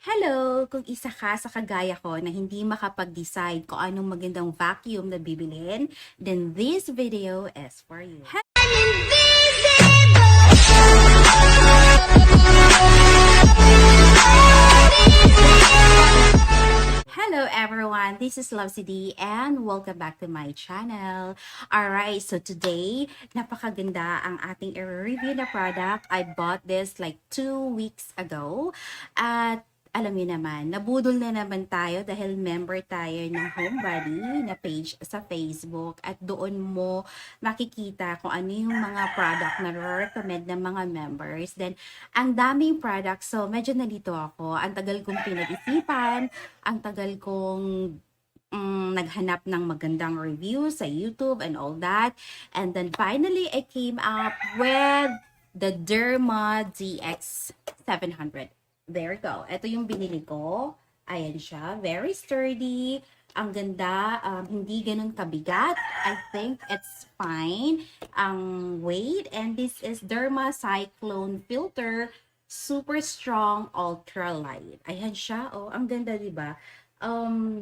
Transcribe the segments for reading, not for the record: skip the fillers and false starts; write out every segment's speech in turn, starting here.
Hello! Kung isa ka sa kagaya ko na hindi makapag-decide kung anong magandang vacuum na bibilhin, then this video is for you. Hello everyone, this is LoveCD and welcome back to my channel. Alright, so today, napakaganda ang ating i-review na product. I bought this like 2 weeks ago. At alam niyo naman, nabudol na naman tayo dahil member tayo ng Homebuddy na page sa Facebook at doon mo makikita kung ano yung mga product na recommend ng mga members. Then, ang daming products, so medyo nalito ako. Ang tagal kong pinag-isipan, ang tagal kong naghanap ng magandang reviews sa YouTube and all that. And then finally, I came up with the Deerma DX700. There you go. Ito yung binili ko. Ayan siya. Very sturdy. Ang ganda. Hindi ganun kabigat. I think it's fine. Ang weight. And this is Deerma Cyclone Filter. Super strong, ultra light. Ayan siya. Oh, ang ganda, diba?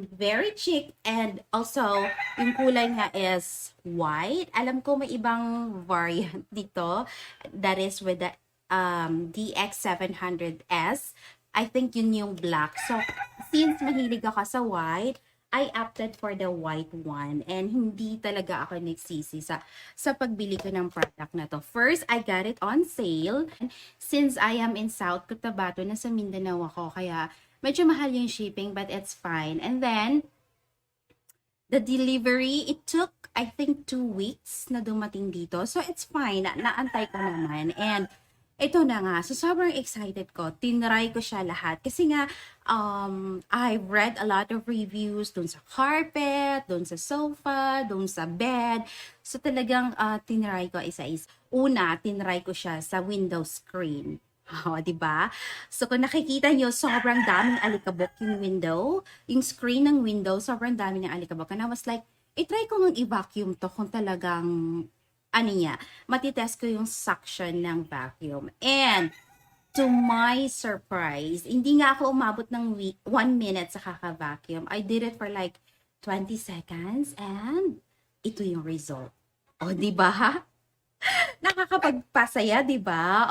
Very chic. And also, yung kulay nga is white. Alam ko may ibang variant dito. That is with the DX700S. I think yun yung black. So, since mahilig ako sa white, I opted for the white one. And hindi talaga ako nagsisi sa pagbili ko ng product na to. First, I got it on sale. Since I am in South Cotabato, nasa Mindanao ako, kaya medyo mahal yung shipping, but it's fine. And then, the delivery, it took, I think, 2 weeks na dumating dito. So, it's fine. Naantay ko naman. And ito na nga, so sobrang excited ko. Tinry ko siya lahat. Kasi nga, I read a lot of reviews dun sa carpet, dun sa sofa, dun sa bed. So talagang tinry ko isa-isa. Una, tinry ko siya sa window screen. Oh, 'di ba? So kung nakikita nyo, sobrang daming alikabok yung window. Yung screen ng window, sobrang dami ng alikabok. And I was like, itry ko ng i-vacuum to kung talagang matitest ko yung suction ng vacuum. And, to my surprise, hindi nga ako umabot ng 1 minute sa kaka-vacuum. I did it for like 20 seconds and ito yung result. O, di ba? Nakakapagpasaya, di ba?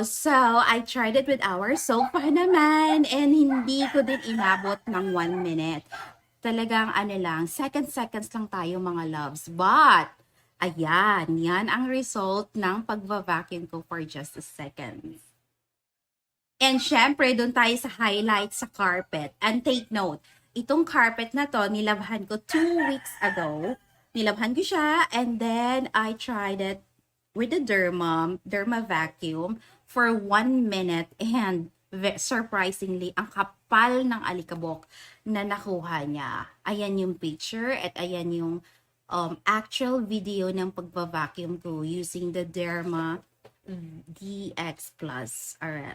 So, I tried it with our sofa naman and hindi ko din inabot ng 1 minute. Talagang seconds lang tayo mga loves. But, ayan, yan ang result ng pagva-vacuum ko for just a second. And syempre, doon tayo sa highlight sa carpet. And take note, itong carpet na to, nilabhan ko 2 weeks ago. Nilabhan ko siya, and then I tried it with the Deerma vacuum for 1 minute. And surprisingly, ang kapal ng alikabok na nakuha niya. Ayan yung picture, at ayan yung actual video ng pagva-vacuum ko using the Deerma DX Plus RM.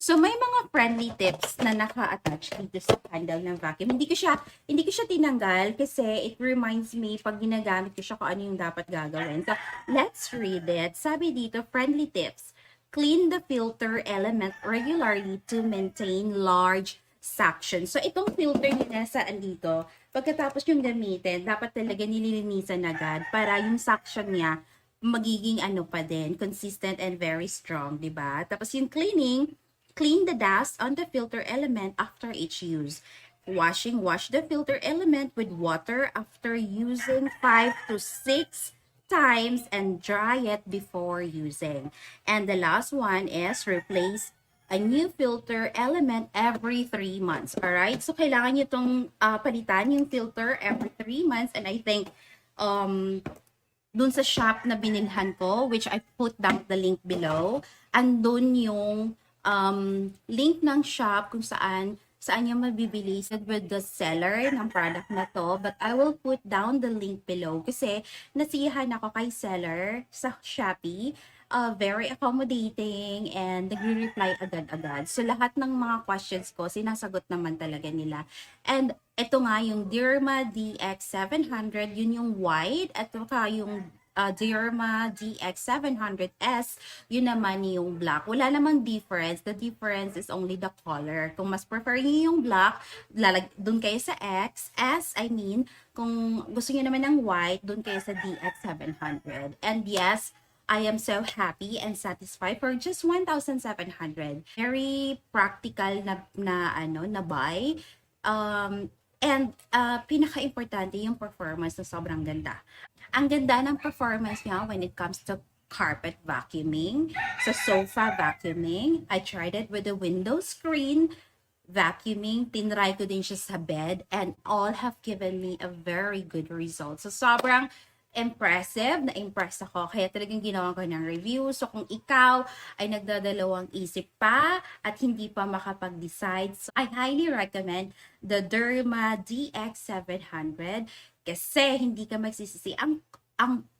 So may mga friendly tips na naka-attach dito sa handle ng vacuum. Hindi ko siya tinanggal kasi it reminds me pag ginagamit ko siya kung ano yung dapat gagawin. So let's read it. Sabi dito, friendly tips. Clean the filter element regularly to maintain large suction. So itong filter niya saan dito, pagkatapos yung gamitin, dapat talaga nililinisan agad para yung suction niya magiging pa din, consistent and very strong, di ba? Tapos yung clean the dust on the filter element after each use. Wash the filter element with water after using 5 to 6 times and dry it before using. And the last one is replace a new filter element every 3 months. Alright? So, kailangan nyo itong palitan yung filter every 3 months. And I think, dun sa shop na binilhan ko, which I put down the link below, andun yung link ng shop kung saan nyo mabibili with the seller ng product na to. But I will put down the link below kasi nasiyahan ako kay seller sa Shopee. Very accommodating and nagre-reply agad-agad. So, lahat ng mga questions ko, sinasagot naman talaga nila. And ito nga, yung Deerma DX700, yun yung white at saka yung Deerma DX700S, yun naman yung black. Wala namang difference. The difference is only the color. Kung mas prefer niyo yung black, dun kayo sa X. S, I mean, kung gusto niyo naman ng white, dun kayo sa DX700. And yes, I am so happy and satisfied for just 1,700. Very practical na buy. And pinaka-importante yung performance na sobrang ganda. Ang ganda ng performance niya when it comes to carpet vacuuming, sa sofa vacuuming. I tried it with the window screen vacuuming. Tinry ko din siya sa bed and all have given me a very good result. So sobrang impressive, na-impress ako. Kaya talagang ginawa ko ng review. So kung ikaw ay nagdadalawang isip pa at hindi pa makapag-decide, so I highly recommend the Deerma DX700 kasi hindi ka magsisisi. Ang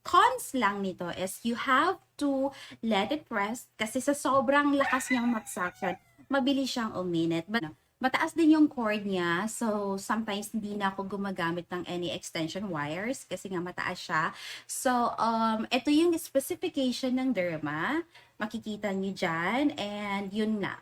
cons lang nito is you have to let it rest kasi sa sobrang lakas niyang mag-suction, mabilis siyang uminit. But mataas din yung cord niya, so sometimes hindi na ako gumagamit ng any extension wires kasi nga mataas siya. So, ito yung specification ng Deerma. Makikita niyo dyan, and yun na.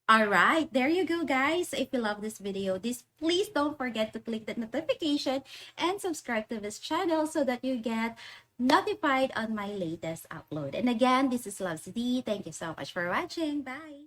Alright, there you go guys. If you love this video, please don't forget to click that notification and subscribe to this channel so that you get notified on my latest upload. And again, this is Loves D. Thank you so much for watching. Bye!